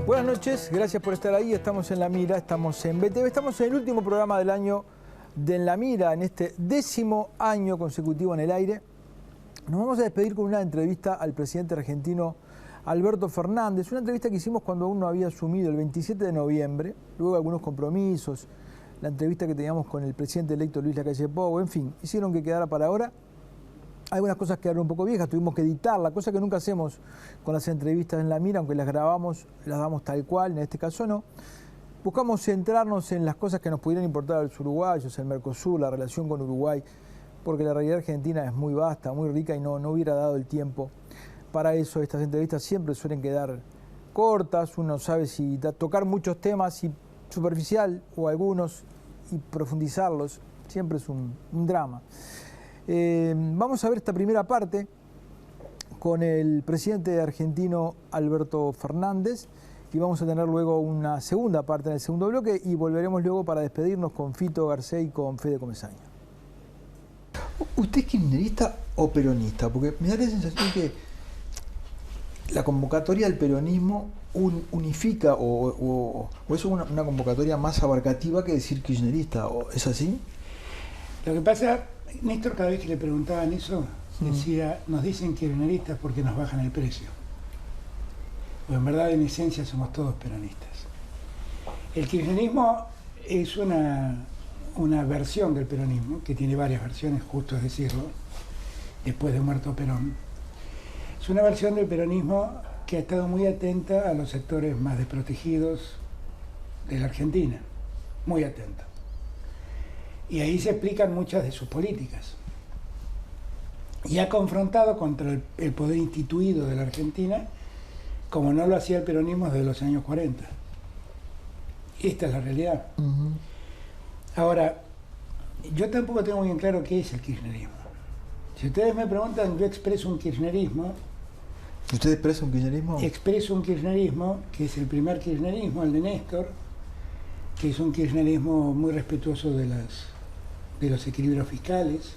Buenas noches, gracias por estar ahí. Estamos en La Mira, estamos en BTV, estamos en el último programa del año de En La Mira, en este 10º año consecutivo en el aire. Nos vamos a despedir con una entrevista al presidente argentino Alberto Fernández, una entrevista que hicimos cuando aún no había asumido, el 27 de noviembre, luego de algunos compromisos, la entrevista que teníamos con el presidente electo Luis Lacalle Pou, en fin, hicieron que quedara para ahora. Algunas cosas quedaron un poco viejas, tuvimos que editarla, cosa que nunca hacemos con las entrevistas en La Mira, aunque las grabamos, las damos tal cual, en este caso no. Buscamos centrarnos en las cosas que nos pudieran importar a los uruguayos, el Mercosur, la relación con Uruguay, porque la realidad argentina es muy vasta, muy rica y no hubiera dado el tiempo para eso. Estas entrevistas siempre suelen quedar cortas, uno sabe si tocar muchos temas y superficial o algunos y profundizarlos, siempre es un drama. Vamos a ver esta primera parte con el presidente argentino Alberto Fernández y vamos a tener luego una segunda parte en el segundo bloque y volveremos luego para despedirnos con Fito Garcés y con Fede Comesaña. ¿Usted es kirchnerista o peronista? Porque me da la sensación que la convocatoria al peronismo unifica o es una convocatoria más abarcativa que decir kirchnerista, ¿es así? Lo que pasa, Néstor, cada vez que le preguntaban eso, decía, nos dicen kirchneristas porque nos bajan el precio. Pues en verdad, en esencia, somos todos peronistas. El kirchnerismo es una versión del peronismo, que tiene varias versiones, justo es decirlo, después de muerto Perón. Es una versión del peronismo que ha estado muy atenta a los sectores más desprotegidos de la Argentina, muy atenta. Y ahí se explican muchas de sus políticas. Y ha confrontado contra el poder instituido de la Argentina, como no lo hacía el peronismo desde los años 40. Esta es la realidad. Ahora, yo tampoco tengo bien claro qué es el kirchnerismo. Si ustedes me preguntan, yo expreso un kirchnerismo. ¿Usted expresa un kirchnerismo? Expreso un kirchnerismo, que es el primer kirchnerismo, el de Néstor, que es un kirchnerismo muy respetuoso de los equilibrios fiscales,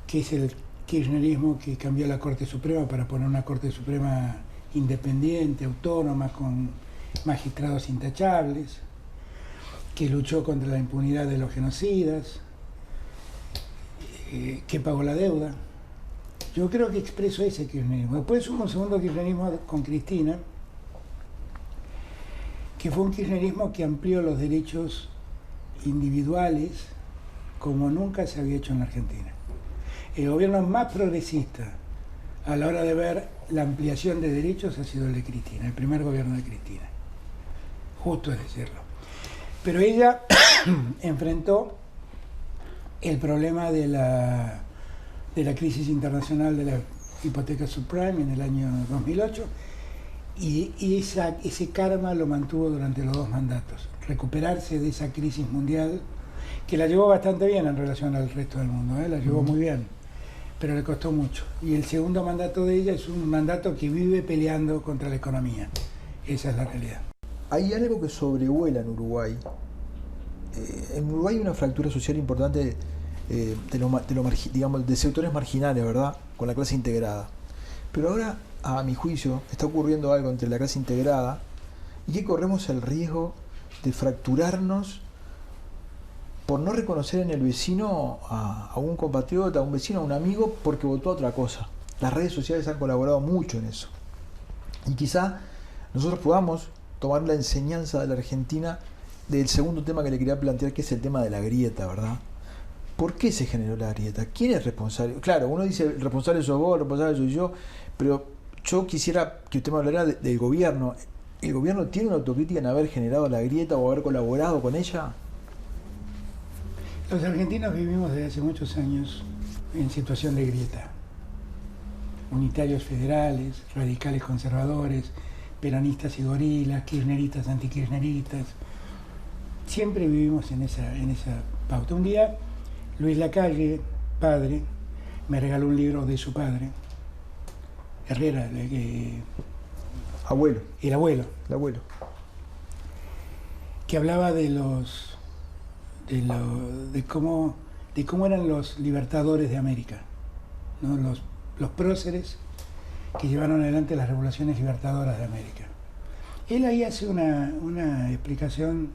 que es el kirchnerismo que cambió la Corte Suprema para poner una Corte Suprema independiente, autónoma, con magistrados intachables, que luchó contra la impunidad de los genocidas, que pagó la deuda. Yo creo que expreso ese kirchnerismo. Después hubo un segundo kirchnerismo con Cristina, que fue un kirchnerismo que amplió los derechos individuales como nunca se había hecho en la Argentina. El gobierno más progresista a la hora de ver la ampliación de derechos ha sido el de Cristina, el primer gobierno de Cristina. Justo es decirlo. Pero ella enfrentó el problema de la crisis internacional de la hipoteca subprime en el año 2008 y ese karma lo mantuvo durante los dos mandatos. Recuperarse de esa crisis mundial que la llevó bastante bien en relación al resto del mundo, la llevó muy bien, pero le costó mucho. Y el segundo mandato de ella es un mandato que vive peleando contra la economía. Esa es la realidad. Hay algo que sobrevuela en Uruguay. En Uruguay hay una fractura social importante de sectores marginales, ¿verdad? Con la clase integrada. Pero ahora, a mi juicio, está ocurriendo algo entre la clase integrada y que corremos el riesgo de fracturarnos por no reconocer en el vecino a un compatriota, a un vecino, a un amigo, porque votó a otra cosa. Las redes sociales han colaborado mucho en eso. Y quizá nosotros podamos tomar la enseñanza de la Argentina del segundo tema que le quería plantear, que es el tema de la grieta, ¿verdad? ¿Por qué se generó la grieta? ¿Quién es responsable? Claro, uno dice, el responsable sos vos, el responsable soy yo, pero yo quisiera que usted me hablara del gobierno. ¿El gobierno tiene una autocrítica en haber generado la grieta o haber colaborado con ella? Los argentinos vivimos desde hace muchos años en situación de grieta. Unitarios federales, radicales conservadores, peronistas y gorilas, kirchneristas, antikirchneristas. Siempre vivimos en esa pauta. Un día, Luis Lacalle, padre, me regaló un libro de su padre, Herrera, abuelo. El abuelo. El abuelo. Que hablaba de de cómo eran los libertadores de América, ¿no? Los próceres que llevaron adelante las revoluciones libertadoras de América. Él ahí hace una explicación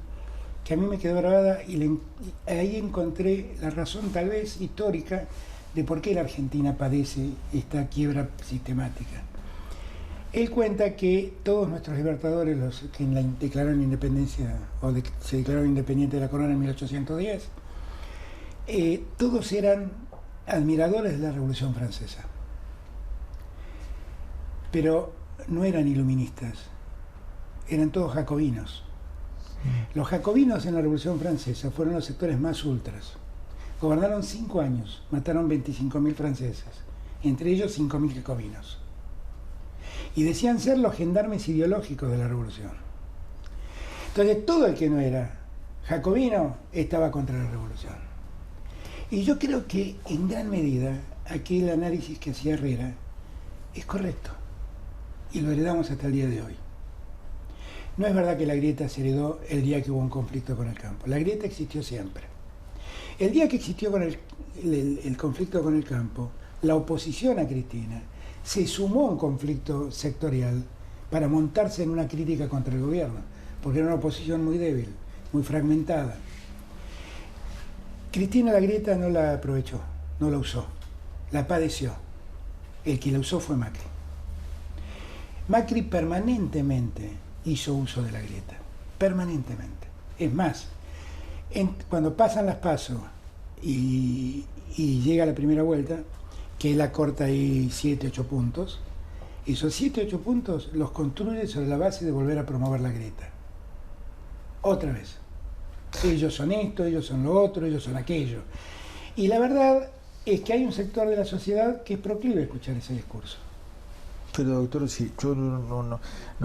que a mí me quedó grabada y ahí encontré la razón tal vez histórica de por qué la Argentina padece esta quiebra sistemática. Él cuenta que todos nuestros libertadores, los que declararon independencia o se declararon independientes de la corona en 1810, todos eran admiradores de la Revolución Francesa, pero no eran iluministas, eran todos jacobinos. Los jacobinos en la Revolución Francesa fueron los sectores más ultras. Gobernaron 5 años, mataron 25.000 franceses, entre ellos 5.000 jacobinos. Y decían ser los gendarmes ideológicos de la revolución. Entonces todo el que no era jacobino estaba contra la revolución. Y yo creo que en gran medida aquel análisis que hacía Herrera es correcto. Y lo heredamos hasta el día de hoy. No es verdad que la grieta se heredó el día que hubo un conflicto con el campo. La grieta existió siempre. El día que existió con el conflicto con el campo, la oposición a Cristina se sumó a un conflicto sectorial para montarse en una crítica contra el gobierno, porque era una oposición muy débil, muy fragmentada. Cristina la grieta no la aprovechó, no la usó, la padeció. El que la usó fue Macri. Macri permanentemente hizo uso de la grieta, permanentemente. Es más, cuando pasan las PASO y llega la primera vuelta, que él acorta ahí 7, 8 puntos, esos 7, 8 puntos los construye sobre la base de volver a promover la grieta. Otra vez. Ellos son esto, ellos son lo otro, ellos son aquello. Y la verdad es que hay un sector de la sociedad que es proclive a escuchar ese discurso. Pero doctor, si yo no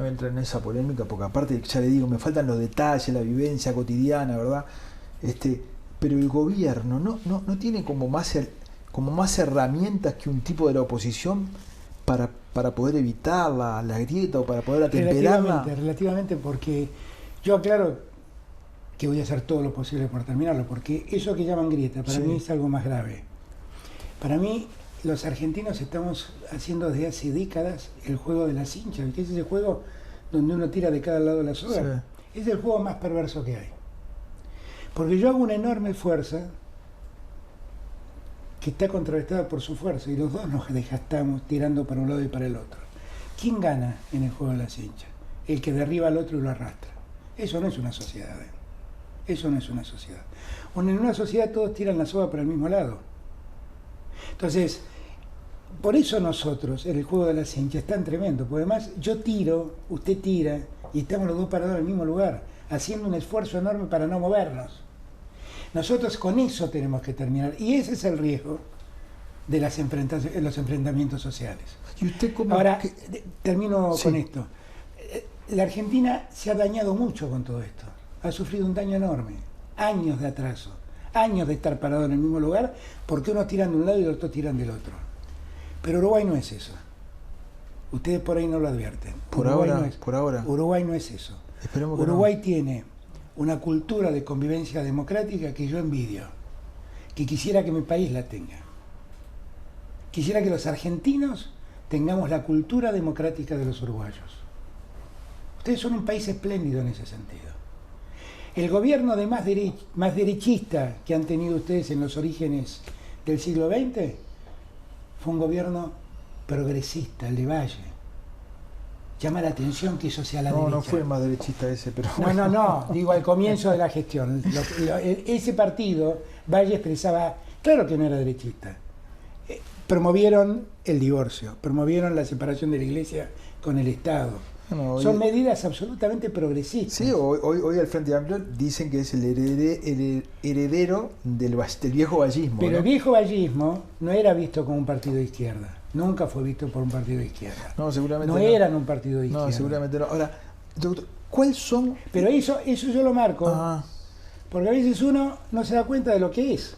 entro en esa polémica, porque aparte, ya le digo, me faltan los detalles, la vivencia cotidiana, ¿verdad? Pero el gobierno no tiene como más herramientas que un tipo de la oposición para poder evitar la grieta o para poder atemperarla. Relativamente, porque yo aclaro que voy a hacer todo lo posible por terminarlo, porque eso que llaman grieta para mí es algo más grave. Para mí, los argentinos estamos haciendo desde hace décadas el juego de la cincha, que es ese juego donde uno tira de cada lado de la soga. Sí. Es el juego más perverso que hay. Porque yo hago una enorme fuerza que está contrarrestada por su fuerza y los dos nos desgastamos tirando para un lado y para el otro. ¿Quién gana en el juego de la cincha? El que derriba al otro y lo arrastra. Eso no es una sociedad. Eso no es una sociedad. En una sociedad todos tiran la soga para el mismo lado. Entonces, por eso nosotros, en el juego de la cincha, es tan tremendo. Porque además yo tiro, usted tira, y estamos los dos parados en el mismo lugar, haciendo un esfuerzo enorme para no movernos. Nosotros con eso tenemos que terminar. Y ese es el riesgo de los enfrentamientos sociales. ¿Y usted cómo? Ahora, termino con esto. La Argentina se ha dañado mucho con todo esto. Ha sufrido un daño enorme. Años de atraso. Años de estar parado en el mismo lugar porque unos tiran de un lado y los otros tiran del otro. Pero Uruguay no es eso. Ustedes por ahí no lo advierten. Por ahora. Uruguay no es eso. Esperemos que Uruguay tiene una cultura de convivencia democrática que yo envidio, que quisiera que mi país la tenga. Quisiera que los argentinos tengamos la cultura democrática de los uruguayos. Ustedes son un país espléndido en ese sentido. El gobierno de más derechista que han tenido ustedes en los orígenes del siglo XX fue un gobierno progresista, el de Valle. Llama la atención que eso sea la derecha. No fue más derechista ese, pero... No, digo al comienzo de la gestión. Ese partido, Valle expresaba, claro que no era derechista. Promovieron el divorcio, promovieron la separación de la Iglesia con el Estado. Son medidas absolutamente progresistas. Sí, hoy el Frente Amplio dicen que es el heredero del viejo vallismo. Pero el viejo vallismo no era visto como un partido de izquierda. Nunca fue visto por un partido de izquierda. No, seguramente no. Eran un partido de izquierda. No, seguramente no. Ahora, doctor, ¿cuáles son...? Pero eso yo lo marco. Porque a veces uno no se da cuenta de lo que es.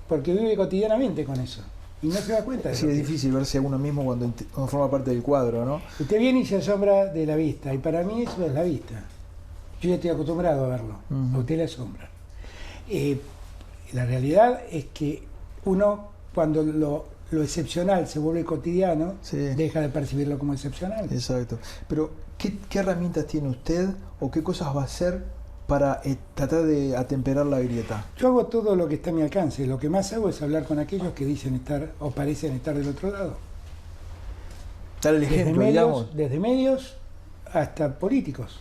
Porque vive cotidianamente con eso. Y no se da cuenta de eso. Sí, es difícil verse a uno mismo cuando forma parte del cuadro, ¿no? Usted viene y se asombra de la vista. Y para mí eso es la vista. Yo ya estoy acostumbrado a verlo. A usted le asombra. La realidad es que uno, cuando lo excepcional se vuelve cotidiano, Sí. deja de percibirlo como excepcional. Exacto. Pero, ¿qué herramientas tiene usted o qué cosas va a hacer para tratar de atemperar la grieta? Yo hago todo lo que está a mi alcance. Lo que más hago es hablar con aquellos que dicen estar o parecen estar del otro lado. Dar el ejemplo, digamos. Desde medios hasta políticos.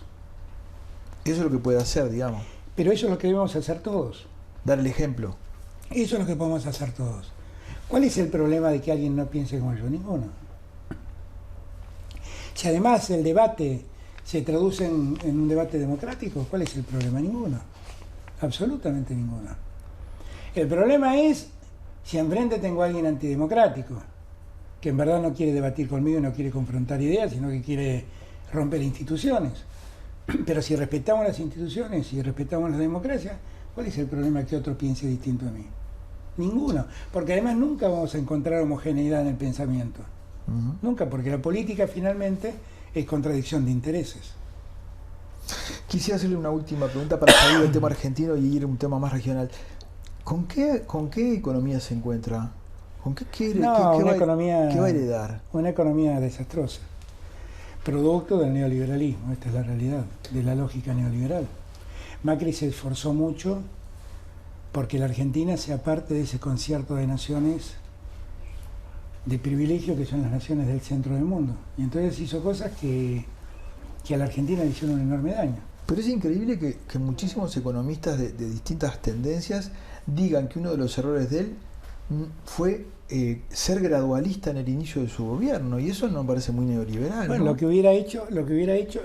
Eso es lo que puede hacer, digamos. Pero eso es lo que debemos hacer todos. Dar el ejemplo. Eso es lo que podemos hacer todos. ¿Cuál es el problema de que alguien no piense como yo? Ninguno. Si además el debate se traduce en un debate democrático, ¿cuál es el problema? Ninguno. Absolutamente ninguno. El problema es si enfrente tengo a alguien antidemocrático, que en verdad no quiere debatir conmigo y no quiere confrontar ideas, sino que quiere romper instituciones. Pero si respetamos las instituciones y respetamos la democracia, ¿cuál es el problema que otro piense distinto a mí? Ninguno. Porque además nunca vamos a encontrar homogeneidad en el pensamiento. Nunca, porque la política finalmente es contradicción de intereses. Quisiera hacerle una última pregunta para salir del tema argentino y ir a un tema más regional. ¿Con qué economía se encuentra? ¿Con qué va a heredar? Una economía desastrosa. Producto del neoliberalismo, esta es la realidad, de la lógica neoliberal. Macri se esforzó mucho porque la Argentina sea parte de ese concierto de naciones de privilegio que son las naciones del centro del mundo. Y entonces hizo cosas que a la Argentina le hicieron un enorme daño. Pero es increíble que muchísimos economistas de distintas tendencias digan que uno de los errores de él fue ser gradualista en el inicio de su gobierno, y eso no me parece muy neoliberal. Bueno, ¿no? lo que hubiera hecho,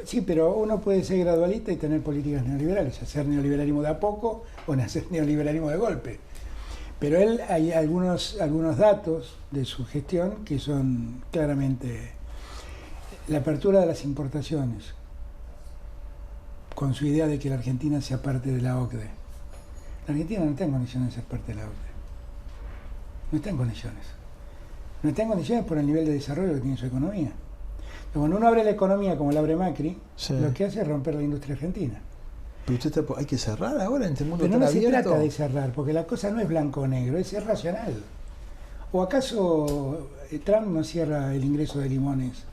sí, pero uno puede ser gradualista y tener políticas neoliberales, hacer neoliberalismo de a poco o hacer neoliberalismo de golpe. Pero hay algunos datos de su gestión que son claramente la apertura de las importaciones, con su idea de que la Argentina sea parte de la OCDE. La Argentina no está en condiciones de ser parte de la OCDE. No está en condiciones. No está en condiciones por el nivel de desarrollo que tiene su economía. Pero cuando uno abre la economía como la abre Macri, Sí. lo que hace es romper la industria argentina. Pero hay que cerrar ahora en este mundo Pero tan no se abierto. trata de cerrar, porque la cosa no es blanco o negro, es racional. ¿O acaso Trump no cierra el ingreso de limones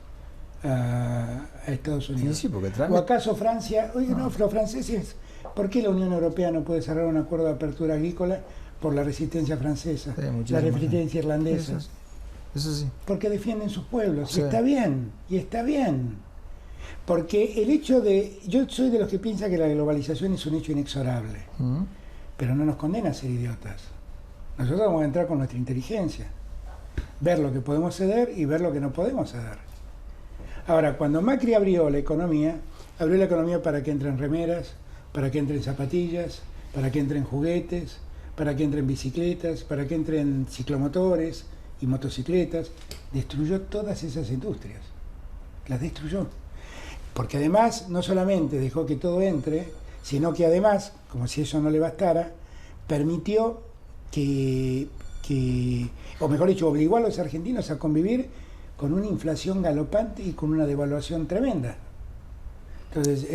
a Estados Unidos? Sí, porque Trump... ¿O acaso Francia? Oye, no, los franceses, ¿por qué la Unión Europea no puede cerrar un acuerdo de apertura agrícola por la resistencia francesa, la resistencia irlandesa? Eso sí. Porque defienden sus pueblos, Sí. y está bien. Porque el hecho de... Yo soy de los que piensan que la globalización es un hecho inexorable, pero no nos condena a ser idiotas. Nosotros vamos a entrar con nuestra inteligencia, ver lo que podemos ceder y ver lo que no podemos ceder. Ahora, cuando Macri abrió la economía para que entren remeras, para que entren zapatillas, para que entren juguetes, para que entren bicicletas, para que entren ciclomotores y motocicletas. Destruyó todas esas industrias, las destruyó. Porque además no solamente dejó que todo entre, sino que además, como si eso no le bastara, permitió o mejor dicho, obligó a los argentinos a convivir con una inflación galopante y con una devaluación tremenda. Entonces,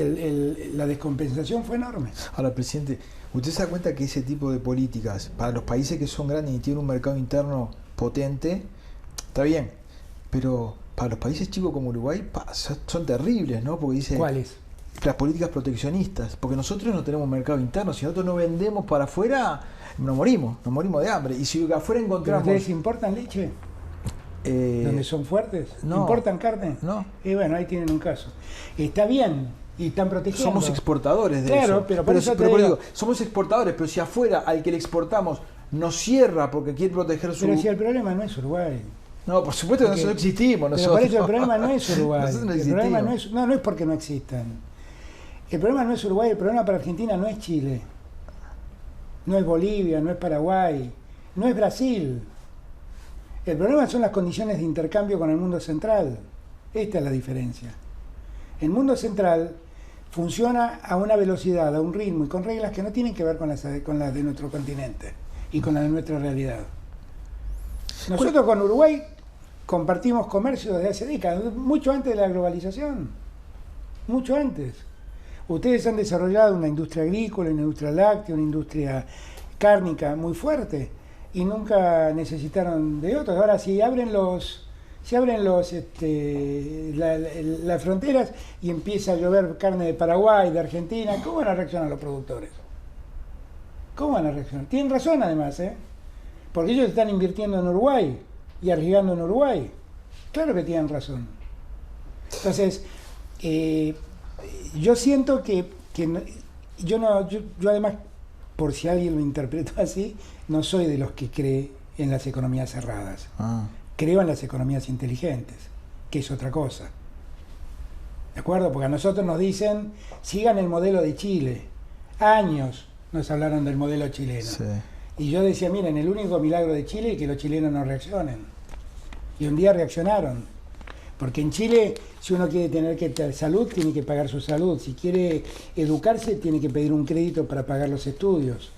la descompensación fue enorme. Ahora, presidente, ¿usted se da cuenta que ese tipo de políticas, para los países que son grandes y tienen un mercado interno potente, está bien, pero para los países chicos como Uruguay son terribles, ¿no? Porque dice... ¿Cuáles? Las políticas proteccionistas, porque nosotros no tenemos mercado interno, si nosotros no vendemos para afuera, nos morimos de hambre. Y si afuera encontramos... ¿Pero ustedes importan leche? ¿Donde son fuertes? No. ¿Importan carne? No. Y bueno, ahí tienen un caso. Está bien, y están protegiendo. Somos exportadores de eso. Claro, pero por eso te digo, somos exportadores, pero si afuera al que le exportamos nos cierra porque quiere proteger su... Pero si el problema no es Uruguay. No, por supuesto que nosotros existimos. Pero por eso el problema no es Uruguay. Nosotros no el existimos. problema no es porque no existan. El problema no es Uruguay, el problema para Argentina no es Chile, no es Bolivia, no es Paraguay, no es Brasil. El problema son las condiciones de intercambio con el mundo central. Esta es la diferencia. El mundo central funciona a una velocidad, a un ritmo y con reglas que no tienen que ver con las de nuestro continente y con las de nuestra realidad. Nosotros con Uruguay compartimos comercio desde hace décadas, mucho antes de la globalización, mucho antes. Ustedes han desarrollado una industria agrícola, una industria láctea, una industria cárnica muy fuerte y nunca necesitaron de otros. Ahora, si abren las fronteras y empieza a llover carne de Paraguay, de Argentina, ¿cómo van a reaccionar los productores? ¿Cómo van a reaccionar? Tienen razón además, porque ellos están invirtiendo en Uruguay y arriesgando en Uruguay. Claro que tienen razón. Entonces, yo siento que yo además, por si alguien lo interpretó así, no soy de los que cree en las economías cerradas. Creo en las economías inteligentes, que es otra cosa. ¿De acuerdo? Porque a nosotros nos dicen, sigan el modelo de Chile. Años nos hablaron del modelo chileno. Sí. Y yo decía, miren, el único milagro de Chile es que los chilenos no reaccionen. Y un día reaccionaron. Porque en Chile, si uno quiere tener salud, tiene que pagar su salud. Si quiere educarse, tiene que pedir un crédito para pagar los estudios.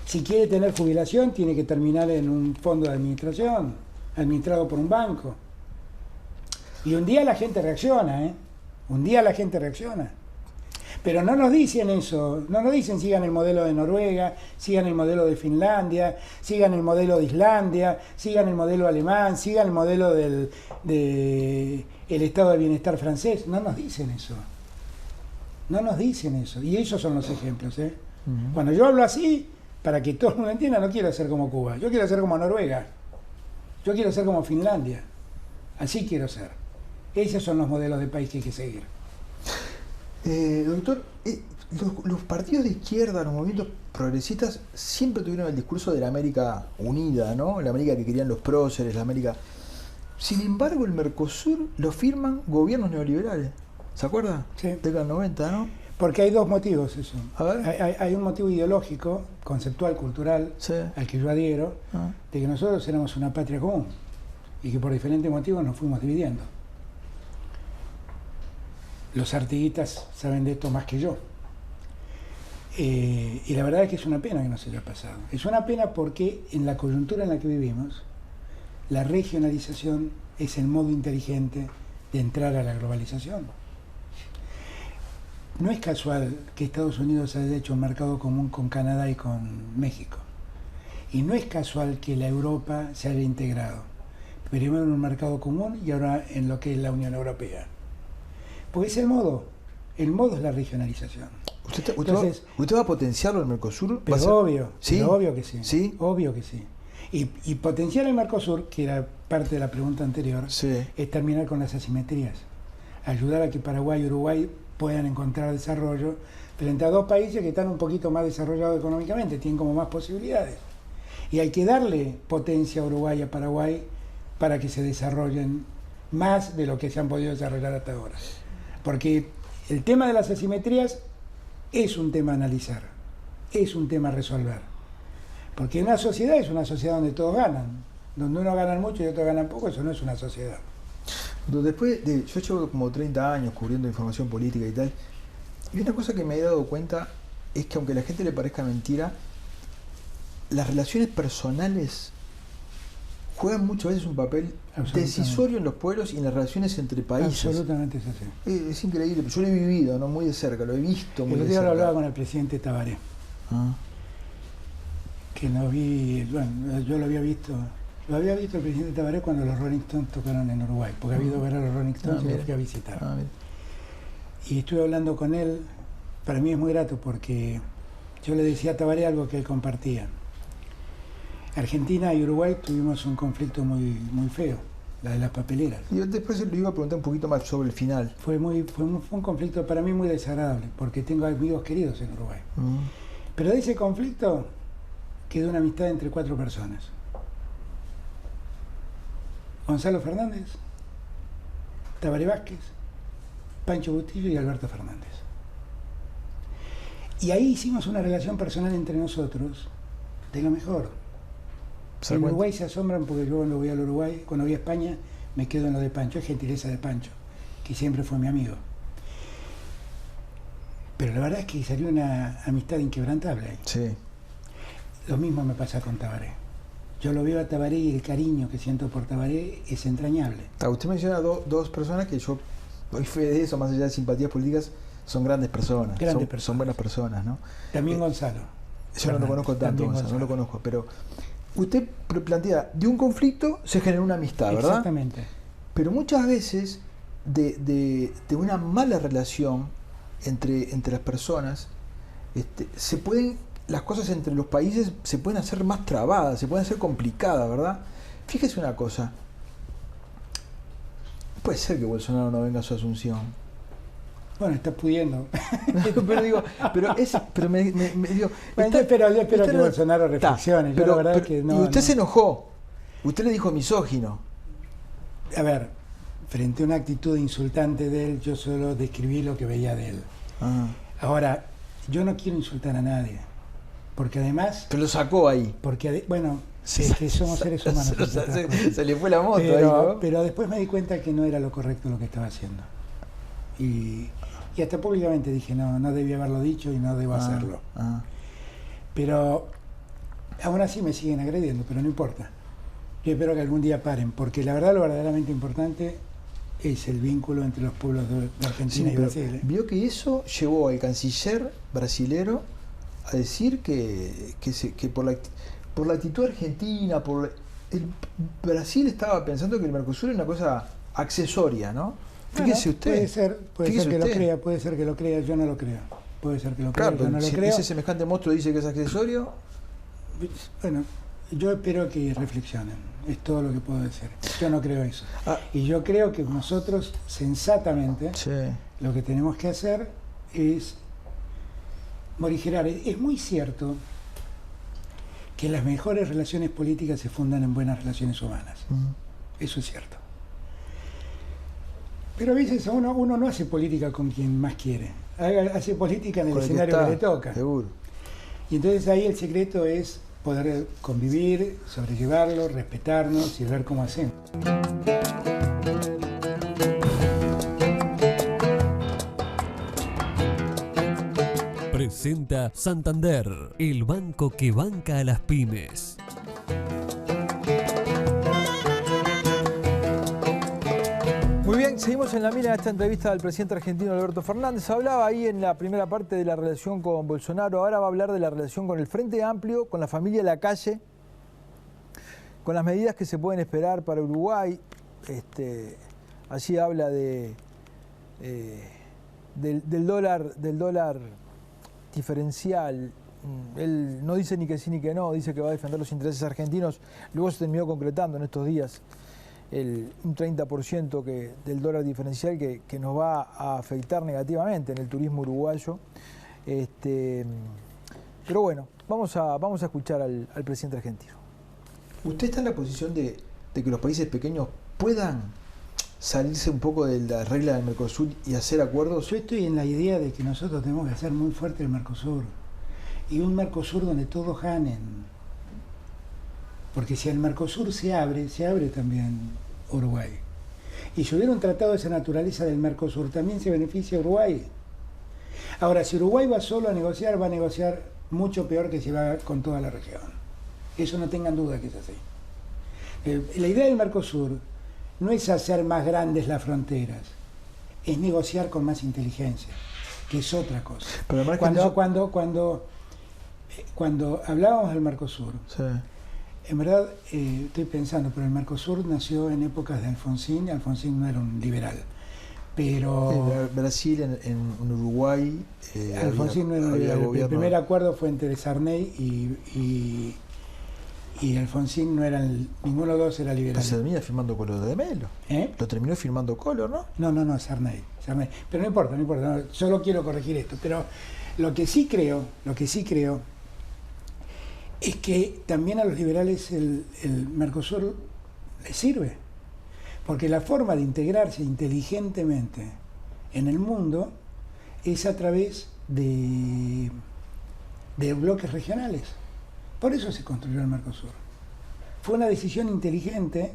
Si quiere tener jubilación, tiene que terminar en un fondo de administración, administrado por un banco. Y un día la gente reacciona, Un día la gente reacciona. Pero no nos dicen eso, no nos dicen sigan el modelo de Noruega, sigan el modelo de Finlandia, sigan el modelo de Islandia, sigan el modelo alemán, sigan el modelo del estado de bienestar francés. No nos dicen eso. No nos dicen eso. Y esos son los ejemplos. Cuando yo hablo así, para que todo el mundo entienda, no quiero ser como Cuba, yo quiero ser como Noruega, yo quiero ser como Finlandia. Así quiero ser. Esos son los modelos de país que hay que seguir. Doctor, los partidos de izquierda, los movimientos progresistas, siempre tuvieron el discurso de la América unida, ¿no? La América que querían los próceres, la América... Sin embargo, el Mercosur lo firman gobiernos neoliberales. ¿Se acuerda? Sí. Década 90, ¿no? Porque hay dos motivos eso. A ver. Hay un motivo ideológico, conceptual, cultural, sí, al que yo adhiero, de que nosotros éramos una patria común y que por diferentes motivos nos fuimos dividiendo. Los artiguitas saben de esto más que yo. Y la verdad es que es una pena que no se haya pasado. Es una pena porque en la coyuntura en la que vivimos, la regionalización es el modo inteligente de entrar a la globalización. No es casual que Estados Unidos haya hecho un mercado común con Canadá y con México. Y no es casual que la Europa se haya integrado. Primero en un mercado común y ahora en lo que es la Unión Europea. Porque es el modo es la regionalización. ¿Usted va a potenciarlo el Mercosur? Pero obvio, ¿sí? Pero obvio que sí. ¿Sí? Obvio que sí. Y potenciar el Mercosur, que era parte de la pregunta anterior, sí, es terminar con las asimetrías. Ayudar a que Paraguay y Uruguay puedan encontrar desarrollo frente a dos países que están un poquito más desarrollados económicamente, tienen como más posibilidades. Y hay que darle potencia a Uruguay y a Paraguay para que se desarrollen más de lo que se han podido desarrollar hasta ahora. Porque el tema de las asimetrías es un tema a analizar, es un tema a resolver. Porque una sociedad es una sociedad donde todos ganan. Donde unos ganan mucho y otros ganan poco, eso no es una sociedad. Yo llevo como 30 años cubriendo información política y tal, y una cosa que me he dado cuenta es que aunque a la gente le parezca mentira, las relaciones personales juegan muchas veces un papel decisorio en los pueblos y en las relaciones entre países. Absolutamente es así. Es increíble, yo lo he vivido, ¿no? Muy de cerca, lo he visto muy de cerca. El otro día lo hablaba con el presidente Tabaré, que no vi, bueno, yo lo había visto el presidente Tabaré cuando los Rolling Stones tocaron en Uruguay, porque había ido a ver a los Rolling Stones y los fui a visitar. Y estuve hablando con él, para mí es muy grato porque yo le decía a Tabaré algo que él compartía. Argentina y Uruguay tuvimos un conflicto muy feo, la de las papeleras. Y después le iba a preguntar un poquito más sobre el final. Fue un conflicto para mí muy desagradable, porque tengo amigos queridos en Uruguay. Pero de ese conflicto quedó una amistad entre 4 personas. Gonzalo Fernández, Tabaré Vázquez, Pancho Bustillo y Alberto Fernández. Y ahí hicimos una relación personal entre nosotros de lo mejor. En Uruguay se asombran porque yo cuando voy al Uruguay, cuando voy a España, me quedo en lo de Pancho. Es gentileza de Pancho, que siempre fue mi amigo. Pero la verdad es que salió una amistad inquebrantable ahí. Sí. Lo mismo me pasa con Tabaré. Yo lo veo a Tabaré y el cariño que siento por Tabaré es entrañable. Usted menciona dos personas que yo doy fe de eso, más allá de simpatías políticas, son grandes personas, son buenas personas, ¿no? También Gonzalo. Yo no lo conozco tanto, Gonzalo, no lo conozco, pero usted plantea, de un conflicto se generó una amistad, ¿verdad? Exactamente. Pero muchas veces de una mala relación entre las personas, las cosas entre los países se pueden hacer más trabadas, se pueden hacer complicadas, ¿verdad? Fíjese una cosa, puede ser que Bolsonaro no venga a su asunción. Bueno, está pudiendo. pero espero que Bolsonaro reflexione. Pero, la verdad que no, y usted no. se enojó, usted le dijo misógino. A ver, frente a una actitud insultante de él, yo solo describí lo que veía de él. Ahora, yo no quiero insultar a nadie, porque además... Pero lo sacó ahí. Porque, bueno, que somos seres humanos. Se le fue la moto ahí, ¿no? Pero después me di cuenta que no era lo correcto lo que estaba haciendo. Y hasta públicamente dije, no debía haberlo dicho y no debo hacerlo. Pero aún así me siguen agrediendo, pero no importa. Yo espero que algún día paren, porque la verdad lo verdaderamente importante es el vínculo entre los pueblos de Argentina y Brasil. Vio que eso llevó al canciller brasilero a decir que por la actitud argentina, Brasil estaba pensando que el Mercosur era una cosa accesoria, ¿no? Fíjese usted. Puede ser que lo crea, yo no lo creo. Puede ser que lo crea, yo no lo creo. Ese semejante monstruo dice que es accesorio. Bueno, yo espero que reflexionen, es todo lo que puedo decir. Yo no creo eso. Y yo creo que nosotros, sensatamente, lo que tenemos que hacer es morigerar. Es muy cierto que las mejores relaciones políticas se fundan en buenas relaciones humanas. Eso es cierto. Pero a veces uno no hace política con quien más quiere, hace política en el escenario que le toca. Seguro. Y entonces ahí el secreto es poder convivir, sobrellevarlo, respetarnos y ver cómo hacemos. Presenta Santander, el banco que banca a las pymes. Muy bien, seguimos en la mira de esta entrevista del presidente argentino Alberto Fernández. Hablaba ahí en la primera parte de la relación con Bolsonaro, ahora va a hablar de la relación con el Frente Amplio, con la familia Lacalle, con las medidas que se pueden esperar para Uruguay. Allí habla del dólar diferencial. Él no dice ni que sí ni que no, dice que va a defender los intereses argentinos. Luego se terminó concretando en estos días un 30% del dólar diferencial que nos va a afectar negativamente en el turismo uruguayo. Pero bueno, vamos a escuchar al presidente argentino. ¿Usted está en la posición de que los países pequeños puedan salirse un poco de la regla del Mercosur y hacer acuerdos? Yo estoy en la idea de que nosotros tenemos que hacer muy fuerte el Mercosur. Y un Mercosur donde todos ganen. Porque si el Mercosur se abre también Uruguay. Y si hubiera un tratado de esa naturaleza del Mercosur, también se beneficia Uruguay. Ahora, si Uruguay va solo a negociar, va a negociar mucho peor que si va con toda la región. Eso no tengan duda que es así. La idea del Mercosur no es hacer más grandes las fronteras, es negociar con más inteligencia, que es otra cosa. Pero cuando hablábamos del Mercosur, sí. En verdad estoy pensando, pero el Mercosur nació en épocas de Alfonsín, y Alfonsín no era un liberal. Pero Brasil en Uruguay Alfonsín no era un liberal. El primer acuerdo fue entre Sarney y Alfonsín, ninguno de los dos era liberal. Se termina firmando Collor de Mello. Lo terminó firmando Collor, ¿no? No, Sarney. Pero no importa, no, solo quiero corregir esto. Pero lo que sí creo es que también a los liberales el Mercosur les sirve. Porque la forma de integrarse inteligentemente en el mundo es a través de bloques regionales. Por eso se construyó el Mercosur. Fue una decisión inteligente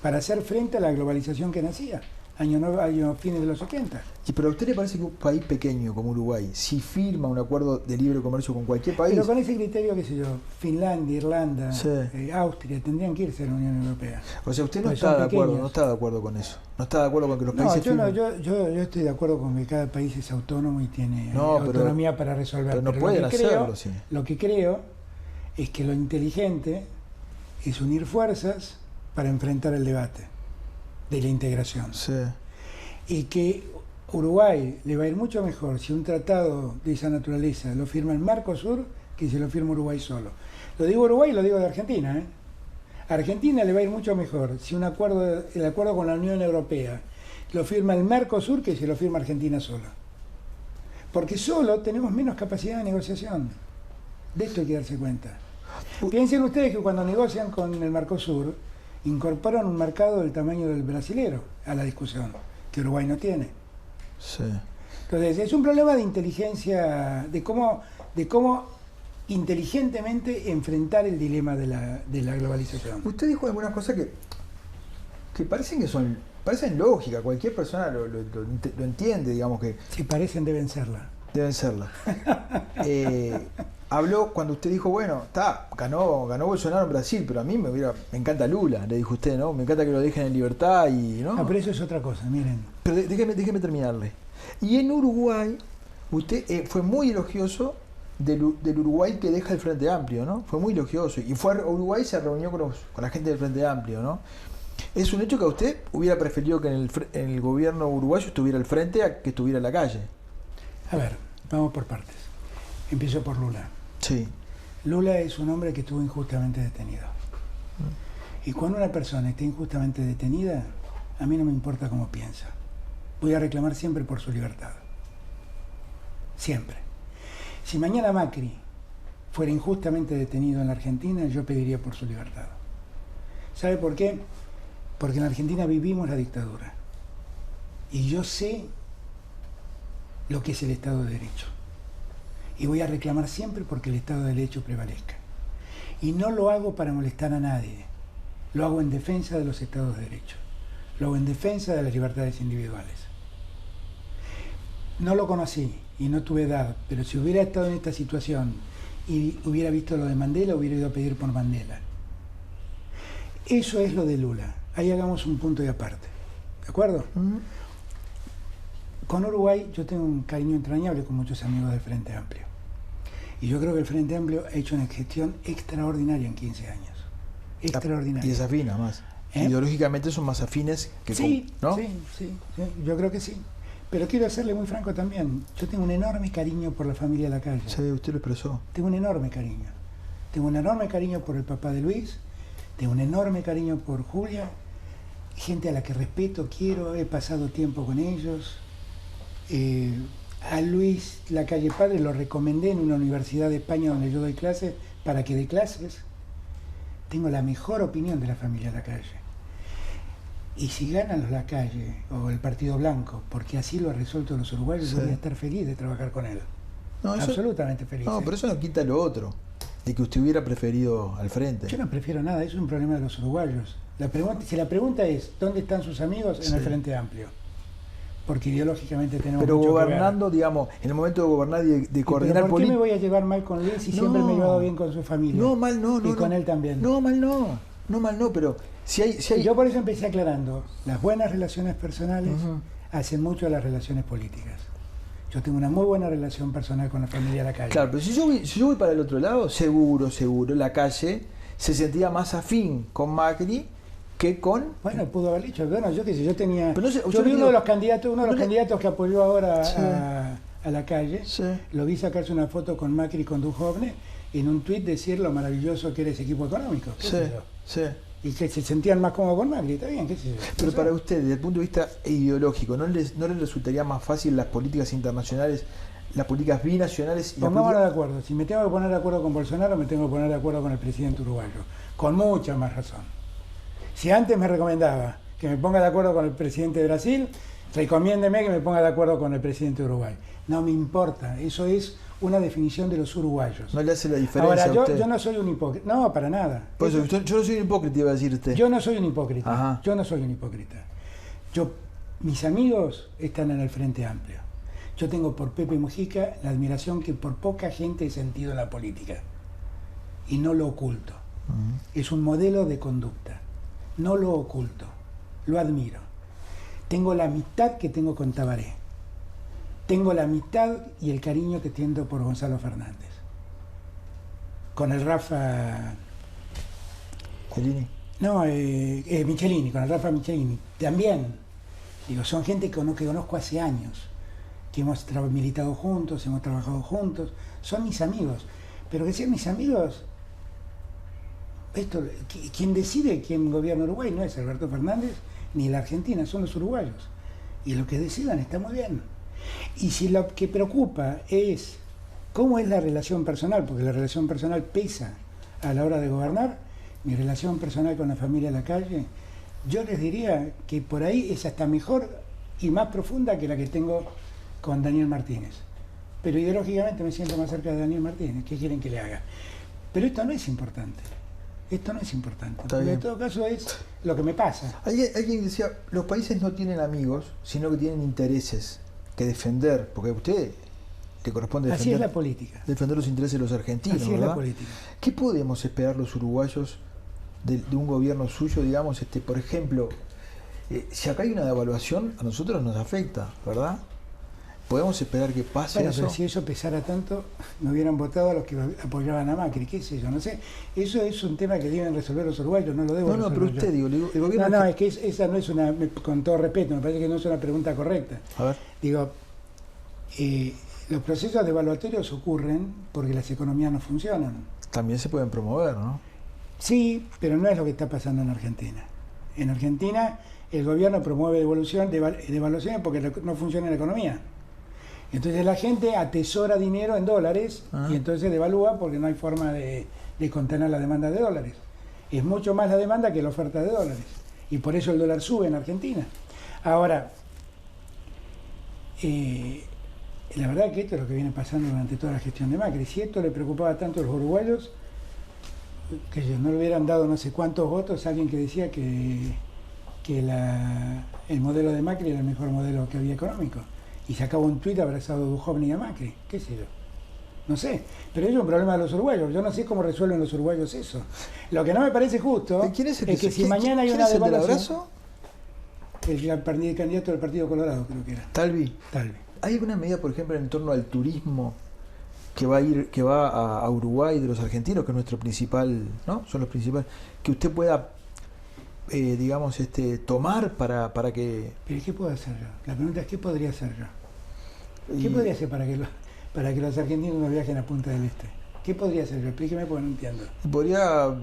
para hacer frente a la globalización que nacía. años fines de los 80. Pero a usted le parece que un país pequeño como Uruguay, si firma un acuerdo de libre comercio con cualquier país... Pero con ese criterio, qué sé yo, Finlandia, Irlanda, Sí. Austria, tendrían que irse a la Unión Europea. O sea, usted no Porque está son de acuerdo, pequeños. no está de acuerdo con eso. No está de acuerdo con que los No, países yo, no firmen. yo estoy de acuerdo con que cada país es autónomo y tiene No, pero- autonomía para resolver. pero no Pero pueden lo que hacerlo, creo, sí. Lo que creo es que lo inteligente es unir fuerzas para enfrentar el debate de la integración. Sí. Y que Uruguay le va a ir mucho mejor si un tratado de esa naturaleza lo firma el Mercosur que si lo firma Uruguay solo. Lo digo Uruguay y lo digo de Argentina. A Argentina le va a ir mucho mejor si el acuerdo con la Unión Europea lo firma el Mercosur que si lo firma Argentina sola. Porque solo tenemos menos capacidad de negociación. De esto hay que darse cuenta. Piensen ustedes que cuando negocian con el Mercosur, incorporan un mercado del tamaño del brasilero a la discusión, que Uruguay no tiene. Sí. Entonces, es un problema de inteligencia, de cómo inteligentemente enfrentar el dilema de la globalización. Usted dijo algunas cosas que parecen lógicas, cualquier persona lo entiende, digamos que Si parecen, deben serla. deben serla. Habló cuando usted dijo, bueno, ganó Bolsonaro en Brasil, pero a mí me encanta Lula, le dijo usted, ¿no? Me encanta que lo dejen en libertad y, ¿no? No, pero eso es otra cosa, miren. Pero déjeme terminarle. Y en Uruguay, usted fue muy elogioso del Uruguay que deja el Frente Amplio, ¿no? Fue muy elogioso. Y fue a Uruguay y se reunió con la gente del Frente Amplio, ¿no? Es un hecho que a usted hubiera preferido que en el gobierno uruguayo estuviera el frente a que estuviera en la calle. A ver, vamos por partes. Empiezo por Lula. Sí. Lula es un hombre que estuvo injustamente detenido. Y cuando una persona está injustamente detenida, a mí no me importa cómo piensa. Voy a reclamar siempre por su libertad. Siempre. Si mañana Macri fuera injustamente detenido en la Argentina, yo pediría por su libertad. ¿Sabe por qué? Porque en la Argentina vivimos la dictadura. Y yo sé lo que es el Estado de Derecho. Y voy a reclamar siempre porque el Estado de Derecho prevalezca. Y no lo hago para molestar a nadie. Lo hago en defensa de los Estados de Derecho. Lo hago en defensa de las libertades individuales. No lo conocí y no tuve edad, pero si hubiera estado en esta situación y hubiera visto lo de Mandela, hubiera ido a pedir por Mandela. Eso es lo de Lula. Ahí hagamos un punto de aparte. ¿De acuerdo? Con Uruguay yo tengo un cariño entrañable con muchos amigos del Frente Amplio. Y yo creo que el Frente Amplio ha hecho una gestión extraordinaria en 15 años. Extraordinaria. Y es afín, más. Ideológicamente son más afines que Sí, ¿no? sí, yo creo que sí. Pero quiero serle muy franco también. Yo tengo un enorme cariño por la familia Lacalle. Sí, usted lo expresó. Tengo un enorme cariño. Tengo un enorme cariño por el papá de Luis. Tengo un enorme cariño por Julia. Gente a la que respeto, quiero, he pasado tiempo con ellos. A Luis Lacalle Padre lo recomendé en una universidad de España donde yo doy clases para que dé clases. Tengo la mejor opinión de la familia Lacalle. Y si ganan los Lacalle o el Partido Blanco, porque así lo ha resuelto los uruguayos, Sí. yo voy a estar feliz de trabajar con él. No, eso, Absolutamente feliz. no, pero eso no quita lo otro, de que usted hubiera preferido al frente. Yo no prefiero nada, eso es un problema de los uruguayos. Si la pregunta es, ¿dónde están sus amigos? En Sí. el Frente Amplio. Porque ideológicamente tenemos Pero mucho gobernando, digamos, en el momento de gobernar y de que ver. coordinar ¿Pero por qué me política. voy a llevar mal con Luis si siempre me he llevado bien con su familia? No, mal no, no. Y con no. él también. No, mal no. No, mal no, pero si hay. Yo por eso empecé aclarando, las buenas relaciones personales Ujú. hacen mucho a las relaciones políticas. Yo tengo una muy buena relación personal con la familia Lacalle. Claro, pero si yo voy para el otro lado, seguro, la calle se sentía más afín con Macri que con. Bueno, pudo haber dicho, bueno, yo qué sé, yo tenía. Pero no sé, yo yo vi le uno digo- de los candidatos que apoyó ahora Sí. a la calle. Sí. Lo vi sacarse una foto con Macri y con Duhovne y en un tuit decir lo maravilloso que era ese equipo económico. ¿Qué Sí, sé yo? sí. Y que se sentían más cómodos con Macri, está bien, qué sé yo. Pero No sé. para usted, desde el punto de vista ideológico, ¿no les resultaría más fácil las políticas internacionales, las políticas binacionales y las Pongámonos de políticas... acuerdo. Si me tengo que poner de acuerdo con Bolsonaro, me tengo que poner de acuerdo con el presidente uruguayo. Con mucha más razón. Si antes me recomendaba que me ponga de acuerdo con el presidente de Brasil, recomiéndeme que me ponga de acuerdo con el presidente de Uruguay. No me importa. Eso es una definición de los uruguayos. No le hace la diferencia Ahora, a usted. yo no soy un hipócrita. No, para nada. Por eso, yo no soy un hipócrita, iba a decir usted. Yo no soy un hipócrita. Ajá. Yo no soy un hipócrita. Yo mis amigos están en el Frente Amplio. Yo tengo por Pepe Mujica la admiración que por poca gente he sentido en la política. Y no lo oculto. Es un modelo de conducta. No lo oculto. Lo admiro. Tengo la mitad que tengo con Tabaré. Tengo la mitad y el cariño que tengo por Gonzalo Fernández. Con el Rafa... Michelini. No, Michelini, con el Rafa Michelini. También, digo, son gente que conozco hace años, que hemos militado juntos, hemos trabajado juntos, son mis amigos. Pero que sean mis amigos, quien decide quién gobierna Uruguay no es Alberto Fernández ni la Argentina, son los uruguayos. Y lo que decidan está muy bien. Y si lo que preocupa es cómo es la relación personal, porque la relación personal pesa a la hora de gobernar, mi relación personal con la familia de la calle, yo les diría que por ahí es hasta mejor y más profunda que la que tengo con Daniel Martínez. Pero ideológicamente me siento más cerca de Daniel Martínez. ¿Qué quieren que le haga? Pero esto no es importante. Esto no es importante. Porque en todo caso es lo que me pasa. Alguien decía, los países no tienen amigos, sino que tienen intereses que defender, porque a usted le corresponde defender, así es la política. Defender los intereses de los argentinos, así ¿verdad? Es la política. ¿Qué podemos esperar los uruguayos de un gobierno suyo, digamos, por ejemplo, si acá hay una devaluación, a nosotros nos afecta, ¿verdad? ¿Podemos esperar que pase eso? Pero si eso pesara tanto, no hubieran votado a los que apoyaban a Macri, qué sé yo, no sé. Eso es un tema que deben resolver los uruguayos, no lo debo resolver. No, pero usted, digo, el gobierno... No, es que esa no es una, con todo respeto, me parece que no es una pregunta correcta. A ver. Digo, los procesos devaluatorios ocurren porque las economías no funcionan. También se pueden promover, ¿no? Sí, pero no es lo que está pasando en Argentina. En Argentina el gobierno promueve devaluaciones porque no funciona la economía. Entonces la gente atesora dinero en dólares y entonces devalúa porque no hay forma de contener la demanda de dólares. Es mucho más la demanda que la oferta de dólares. Y por eso el dólar sube en Argentina. Ahora, la verdad que esto es lo que viene pasando durante toda la gestión de Macri. Si esto le preocupaba tanto a los uruguayos, que ellos no le hubieran dado no sé cuántos votos a alguien que decía que el modelo de Macri era el mejor modelo que había económico. Y sacaba un tuit abrazado a Duhovne y a Macri, qué sé yo. No sé, pero eso es un problema de los uruguayos. Yo no sé cómo resuelven los uruguayos eso. Lo que no me parece justo es que si mañana hay una devaluación... El candidato del Partido Colorado, creo que era. Talvi. ¿Hay alguna medida, por ejemplo, en torno al turismo que va a Uruguay de los argentinos, que es nuestro principal, ¿no? Son los principales, que usted pueda, digamos, tomar para que... ¿Pero qué puedo hacer yo? La pregunta es, ¿qué podría hacer yo? ¿Qué podría hacer para que los argentinos no viajen a Punta del Este? ¿Qué podría hacer yo? Explíqueme porque no entiendo. ¿Podría,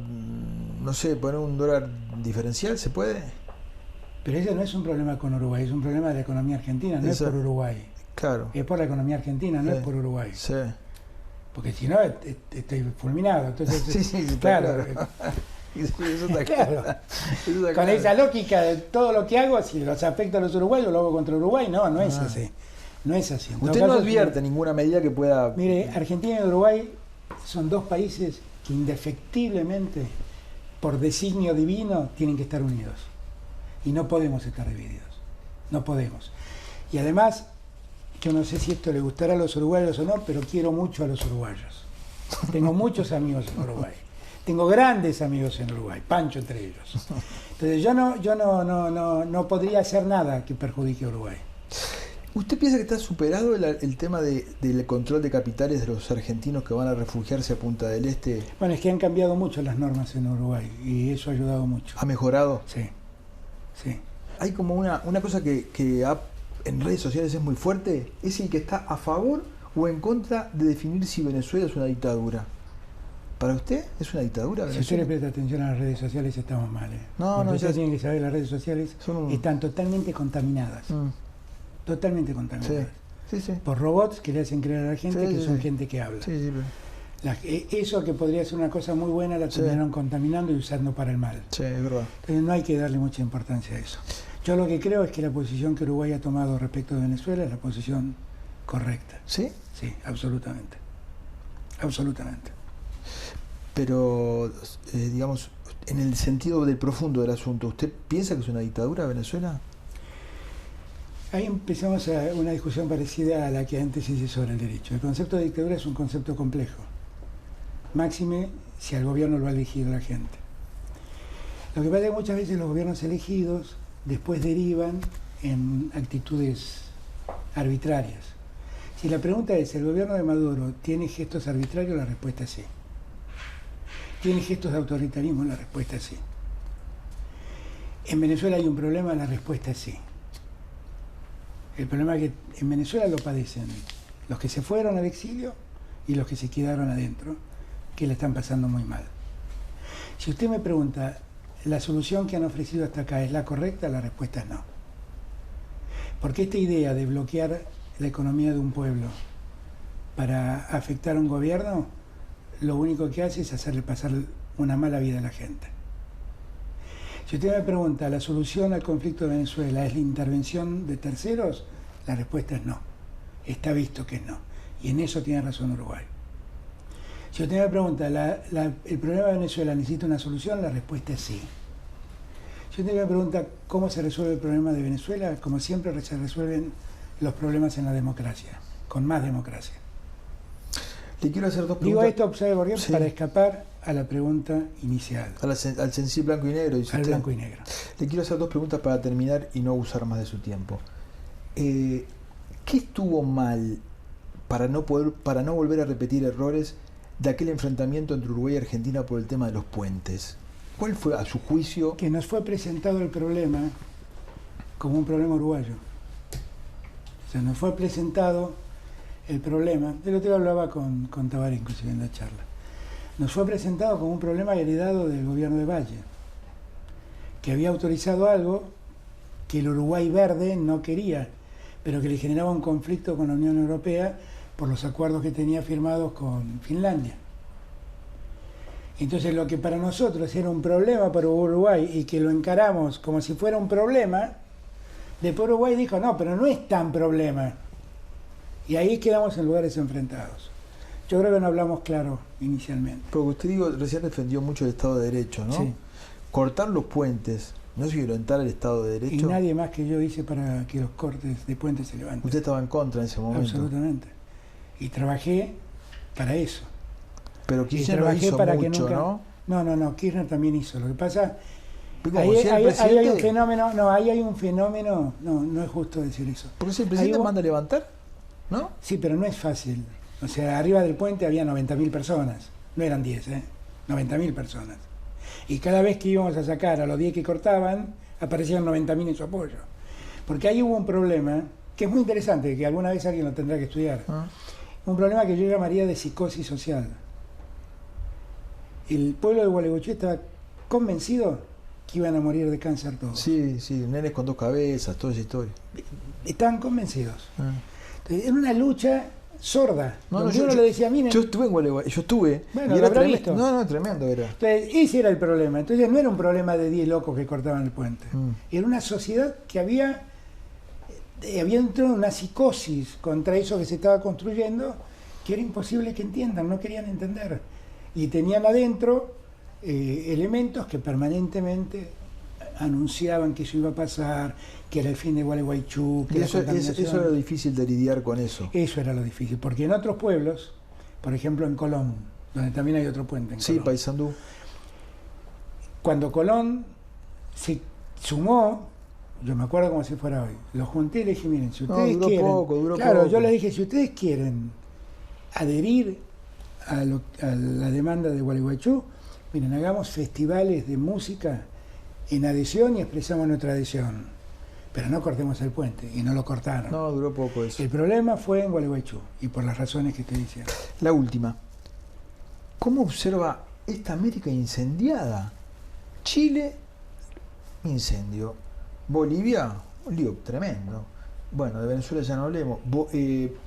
no sé, poner un dólar diferencial? ¿Se puede? Pero ese no es un problema con Uruguay, es un problema de la economía argentina, no es por Uruguay. Claro. Es por la economía argentina, no es por Uruguay. Sí. Porque si no, estoy fulminado. Entonces, sí, claro. Eso está claro. Con esa lógica de todo lo que hago, si los afecta a los uruguayos, lo hago contra Uruguay. No es así. No es así. Usted no advierte ninguna medida que pueda... Mire, Argentina y Uruguay son dos países que indefectiblemente, por designio divino, tienen que estar unidos. Y no podemos estar divididos. No podemos. Y además, yo no sé si esto le gustará a los uruguayos o no, pero quiero mucho a los uruguayos. Tengo muchos amigos en Uruguay. Tengo grandes amigos en Uruguay, Pancho entre ellos. Entonces yo no podría hacer nada que perjudique a Uruguay. ¿Usted piensa que está superado el tema del control de capitales de los argentinos que van a refugiarse a Punta del Este? Bueno, es que han cambiado mucho las normas en Uruguay y eso ha ayudado mucho. ¿Ha mejorado? Sí. Hay como una cosa que en redes sociales es muy fuerte, es el que está a favor o en contra de definir si Venezuela es una dictadura. ¿Para usted es una dictadura Venezuela? Si usted le presta atención a las redes sociales estamos mal. Usted tiene que saber que las redes sociales están totalmente contaminadas. Totalmente contaminadas. Sí. Por robots que le hacen creer a la gente que son gente que habla. Eso que podría ser una cosa muy buena la terminaron contaminando y usando para el mal. Sí, es verdad. Entonces no hay que darle mucha importancia a eso. Yo lo que creo es que la posición que Uruguay ha tomado respecto de Venezuela es la posición correcta. ¿Sí? Sí, absolutamente. Absolutamente. Pero, digamos, en el sentido del profundo del asunto, ¿usted piensa que es una dictadura Venezuela? Ahí empezamos a una discusión parecida a la que antes hice sobre el derecho. El concepto de dictadura es un concepto complejo, máxime si al gobierno lo ha elegido la gente. Lo que pasa es que muchas veces los gobiernos elegidos después derivan en actitudes arbitrarias. Si la pregunta es, ¿el gobierno de Maduro tiene gestos arbitrarios? La respuesta es sí. ¿Tiene gestos de autoritarismo? La respuesta es sí. ¿En Venezuela hay un problema? La respuesta es sí. El problema es que en Venezuela lo padecen los que se fueron al exilio y los que se quedaron adentro, que le están pasando muy mal. Si usted me pregunta, ¿la solución que han ofrecido hasta acá es la correcta? La respuesta es no. Porque esta idea de bloquear la economía de un pueblo para afectar a un gobierno, lo único que hace es hacerle pasar una mala vida a la gente. Si usted me pregunta, ¿la solución al conflicto de Venezuela es la intervención de terceros? La respuesta es no. Está visto que es no. Y en eso tiene razón Uruguay. Si usted me pregunta, ¿el problema de Venezuela necesita una solución? La respuesta es sí. Si usted me pregunta cómo se resuelve el problema de Venezuela, como siempre se resuelven los problemas en la democracia, con más democracia. Le quiero hacer dos preguntas. Digo esto, ¿sabe por qué? Sí. Para escapar a la pregunta inicial. Al sensible blanco y negro. Dice Al usted. blanco y negro. Le quiero hacer dos preguntas para terminar y no usar más de su tiempo. ¿Qué estuvo mal para no volver a repetir errores de aquel enfrentamiento entre Uruguay y Argentina por el tema de los puentes? ¿Cuál fue, a su juicio? Que nos fue presentado el problema como un problema uruguayo. O sea, nos fue presentado el problema, del otro día hablaba con Tabaré inclusive en la charla, nos fue presentado como un problema heredado del gobierno de Valle, que había autorizado algo que el Uruguay verde no quería, pero que le generaba un conflicto con la Unión Europea por los acuerdos que tenía firmados con Finlandia. Entonces lo que para nosotros era un problema para Uruguay y que lo encaramos como si fuera un problema, después Uruguay dijo, no, pero no es tan problema. Y ahí quedamos en lugares enfrentados. Yo creo que no hablamos claro inicialmente. Porque usted recién defendió mucho el Estado de Derecho, ¿no? Sí. Cortar los puentes, ¿no es violentar el Estado de Derecho? Y nadie más que yo hice para que los cortes de puentes se levanten. Usted estaba en contra en ese momento. Absolutamente. Y trabajé para eso. Pero Kirchner lo hizo mucho, ¿no? No, Kirchner también hizo. Lo que pasa, Ahí hay un fenómeno, no es justo decir eso. Porque si el presidente manda a levantar, ¿no? Sí, pero no es fácil. O sea, arriba del puente había 90.000 personas. No eran 10, 90.000 personas. Y cada vez que íbamos a sacar a los 10 que cortaban, aparecían 90.000 en su apoyo. Porque ahí hubo un problema, que es muy interesante, que alguna vez alguien lo tendrá que estudiar. Un problema que yo llamaría de psicosis social. El pueblo de Gualeguaychú estaba convencido que iban a morir de cáncer todos. Sí, nenes con dos cabezas, toda esa historia. Estaban convencidos. Entonces, era una lucha sorda. Yo no le decía, miren. Yo estuve en Gualeguaychú, Bueno, y era visto. No, tremendo era. Entonces, ese era el problema. Entonces no era un problema de 10 locos que cortaban el puente. Era una sociedad que había entrado en una psicosis contra eso que se estaba construyendo, que era imposible que entiendan, no querían entender. Y tenían adentro elementos que permanentemente anunciaban que eso iba a pasar, que era el fin de Gualeguaychú. Que eso era lo difícil de lidiar con eso. Eso era lo difícil, porque en otros pueblos, por ejemplo en Colón, donde también hay otro puente en Colón. Paysandú. Cuando Colón se sumó, yo me acuerdo como si fuera hoy, lo junté y le dije, miren, si ustedes quieren... duró claro, poco. yo les dije, si ustedes quieren adherir a la demanda de Gualeguaychú, miren, hagamos festivales de música en adhesión y expresamos nuestra adhesión. Pero no cortemos el puente, y no lo cortaron. No, duró poco eso. El problema fue en Gualeguaychú, y por las razones que estoy diciendo. La última. ¿Cómo observa esta América incendiada? Chile, incendio. Bolivia, un lío tremendo. Bueno, de Venezuela ya no hablemos.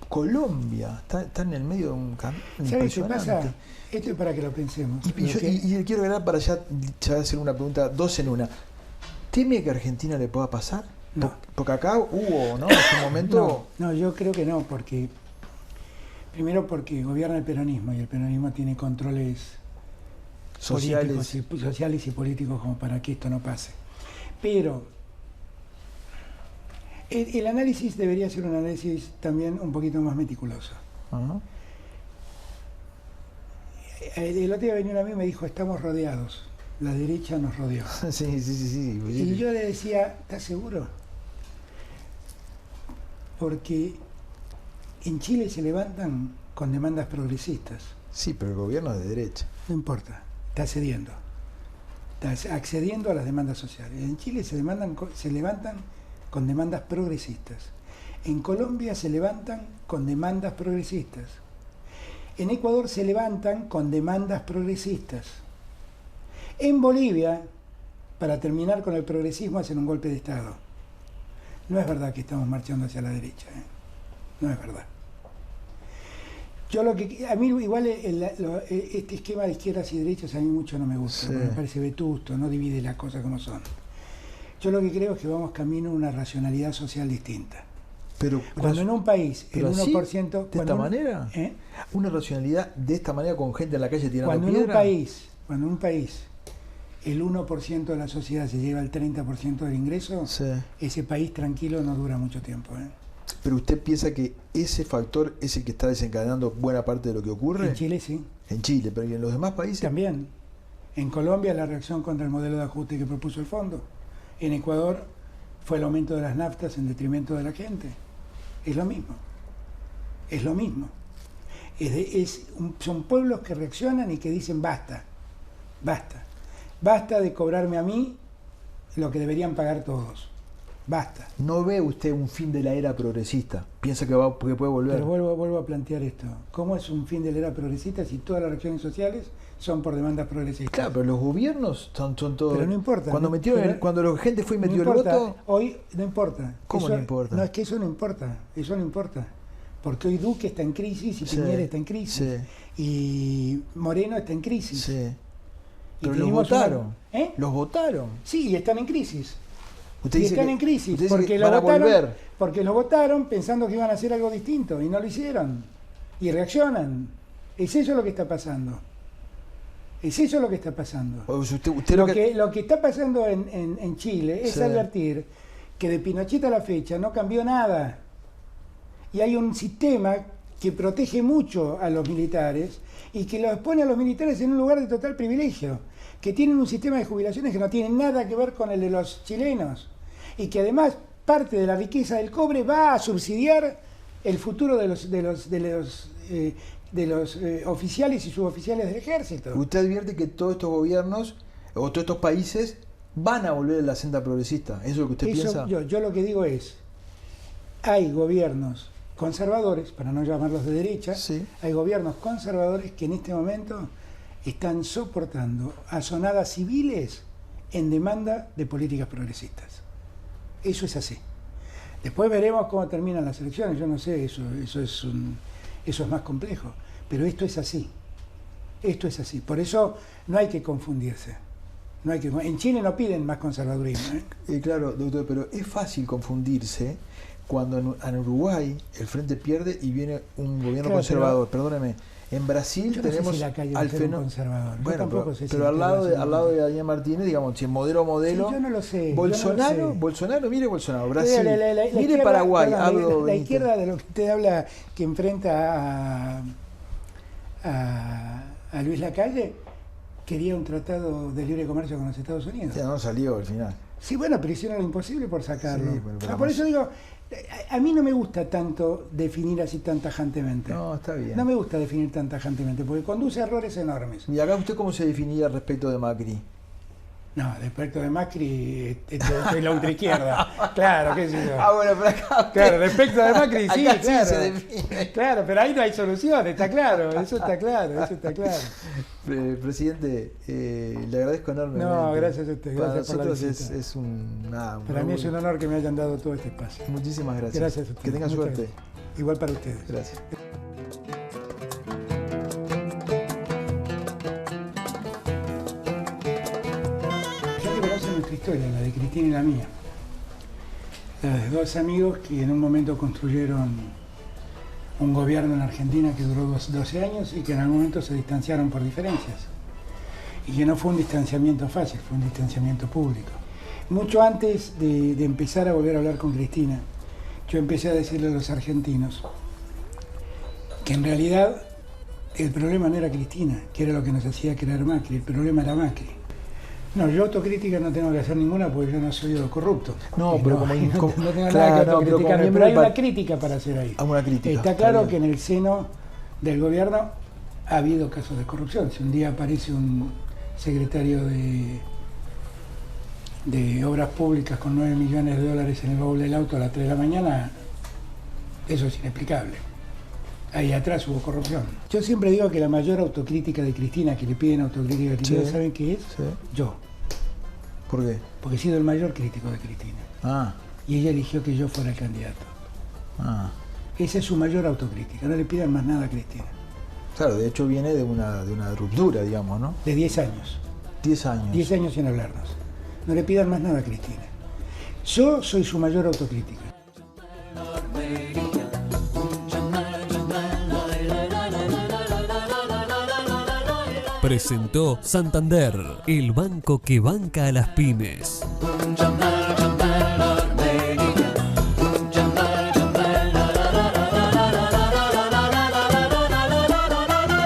Colombia, está en el medio de un camino ¿Sabes qué impresionante. pasa? Esto es para que lo pensemos. Y le quiero agregar para ya hacer una pregunta, dos en una. ¿Teme que a Argentina le pueda pasar? No. Porque acá hubo, ¿no? En su momento... No, yo creo que no, porque... Primero porque gobierna el peronismo, y el peronismo tiene controles sociales y políticos como para que esto no pase. Pero El análisis debería ser un análisis también un poquito más meticuloso. Ajá. El otro día venía un amigo y me dijo, estamos rodeados, la derecha nos rodeó. Sí. Y yo le decía, ¿estás seguro? Porque en Chile se levantan con demandas progresistas. Sí, pero el gobierno es de derecha. No importa, está cediendo. Está accediendo a las demandas sociales. En Chile se levantan con demandas progresistas. En Colombia se levantan con demandas progresistas. En Ecuador se levantan con demandas progresistas. En Bolivia, para terminar con el progresismo, hacen un golpe de Estado. No es verdad que estamos marchando hacia la derecha, ¿eh? No es verdad. A mí igual este esquema de izquierdas y derechas a mí mucho no me gusta, Sí. me parece vetusto, no divide las cosas como son. Yo lo que creo es que vamos camino a una racionalidad social distinta. Pero Cuando en un país el pero así, 1%... ¿de esta manera? ¿Eh? Una racionalidad de esta manera con gente en la calle tirando Cuando piedra. en un país el 1% de la sociedad se lleva el 30% del ingreso, Sí. ese país tranquilo no dura mucho tiempo, ¿eh? Pero usted piensa que ese factor es el que está desencadenando buena parte de lo que ocurre. En Chile sí. En Chile, pero ¿y en los demás países? También. En Colombia la reacción contra el modelo de ajuste que propuso el fondo. En Ecuador fue el aumento de las naftas en detrimento de la gente. Es lo mismo. Es lo mismo. Son pueblos que reaccionan y que dicen basta. Basta. Basta de cobrarme a mí lo que deberían pagar todos. Basta. ¿No ve usted un fin de la era progresista? ¿Piensa que puede volver? Pero vuelvo a plantear esto. ¿Cómo es un fin de la era progresista si todas las reacciones sociales son por demandas progresistas? Claro, pero los gobiernos son todos... Pero no importa. Cuando, cuando la gente fue y metió no el importa. voto... Hoy no importa. ¿Cómo Eso, no importa? No, es que eso no importa. Eso no importa. Porque hoy Duque está en crisis y Sí, Piñera está en crisis. sí. Y Moreno está en crisis. Sí. Y Pero los tenemos votaron. ¿Eh? Los votaron. Sí, y están en crisis. Usted Y dice están que- en crisis usted dice porque que lo van a votaron, volver. porque lo votaron pensando que iban a hacer algo distinto y no lo hicieron. Y reaccionan. Es eso lo que está pasando. Es eso lo que está pasando. O sea, usted Lo que está pasando en Chile es Sí. advertir que de Pinochet a la fecha no cambió nada. Y hay un sistema que protege mucho a los militares y que los pone a los militares en un lugar de total privilegio, que tienen un sistema de jubilaciones que no tiene nada que ver con el de los chilenos y que además parte de la riqueza del cobre va a subsidiar el futuro de los oficiales y suboficiales del ejército. Usted advierte que todos estos gobiernos o todos estos países van a volver a la senda progresista. ¿Eso es lo que usted piensa? Yo lo que digo es, hay gobiernos conservadores, para no llamarlos de derecha, Sí. hay gobiernos conservadores que en este momento están soportando azonadas civiles en demanda de políticas progresistas. Eso es así. Después veremos cómo terminan las elecciones, yo no sé, eso es más complejo, pero esto es así. Esto es así. Por eso no hay que confundirse. En Chile no piden más conservadurismo, ¿eh? Claro, doctor, pero es fácil confundirse cuando en Uruguay el Frente pierde y viene un gobierno Claro, conservador. Perdóneme, en Brasil Yo no sé tenemos si la calle va a al ser un fenómeno... conservador. Yo Bueno, tampoco pero, sé si pero la al calle va a lado ser al un lado de Daniel Martínez, digamos, si modelo... Sí, yo no lo sé. Bolsonaro, yo no lo sé. Bolsonaro, mire Bolsonaro, Brasil, La mire izquierda, Paraguay, perdón, hablo la Benítez. izquierda de lo que usted habla, que enfrenta a Luis Lacalle, quería un tratado de libre comercio con los Estados Unidos. Ya no salió al final. Sí, bueno, pero hicieron lo imposible por sacarlo. Sí, pero Por eso digo, a mí no me gusta tanto definir así tan tajantemente. No, está bien. No me gusta definir tan tajantemente, porque conduce a errores enormes. ¿Y acá usted cómo se definiría respecto de Macri? No, respecto de Macri, soy la ultraizquierda. Claro, qué sé yo. Bueno, pero acá... Claro, respecto de Macri, sí, acá claro. se define. Claro, pero ahí no hay solución, está claro, eso está claro, eso está claro. Presidente, le agradezco enormemente. No, gracias a usted, Para gracias por la nosotros visita. es un... nada, Para mí es un honor que me hayan dado todo este espacio. Muchísimas gracias. Gracias a usted. Que tenga Muchas suerte. gracias. Igual para ustedes. Gracias. Ya que conocen nuestra historia, la de Cristina y la mía. La de dos amigos que en un momento construyeron un gobierno en Argentina que duró 12 años y que en algún momento se distanciaron por diferencias. Y que no fue un distanciamiento fácil, fue un distanciamiento público. Mucho antes de empezar a volver a hablar con Cristina, yo empecé a decirle a los argentinos que en realidad el problema no era Cristina, que era lo que nos hacía creer Macri, el problema era Macri. No, yo autocrítica no tengo que hacer ninguna porque yo no soy corrupto. No, pero no, como no tengo claro, nada que no, autocriticarme, pero pero hay para- una crítica para hacer ahí. Una crítica. Está claro bien. que en el seno del gobierno ha habido casos de corrupción. Si un día aparece un secretario de Obras Públicas con 9 millones de dólares en el baúl del auto a las 3 de la mañana, eso es inexplicable. Ahí atrás hubo corrupción. Yo siempre digo que la mayor autocrítica de Cristina, que le piden autocrítica a Cristina, Sí. ¿saben qué es? Sí. Yo, ¿Por qué? porque he sido el mayor crítico de Cristina. Ah, Y ella eligió que yo fuera el candidato. ah. Esa es su mayor autocrítica, no le pidan más nada a Cristina. Claro, de hecho viene de una ruptura, digamos, ¿no? De 10 años. 10 años. 10 años sin hablarnos. No le pidan más nada a Cristina. Yo soy su mayor autocrítica. Presentó Santander, el banco que banca a las pymes.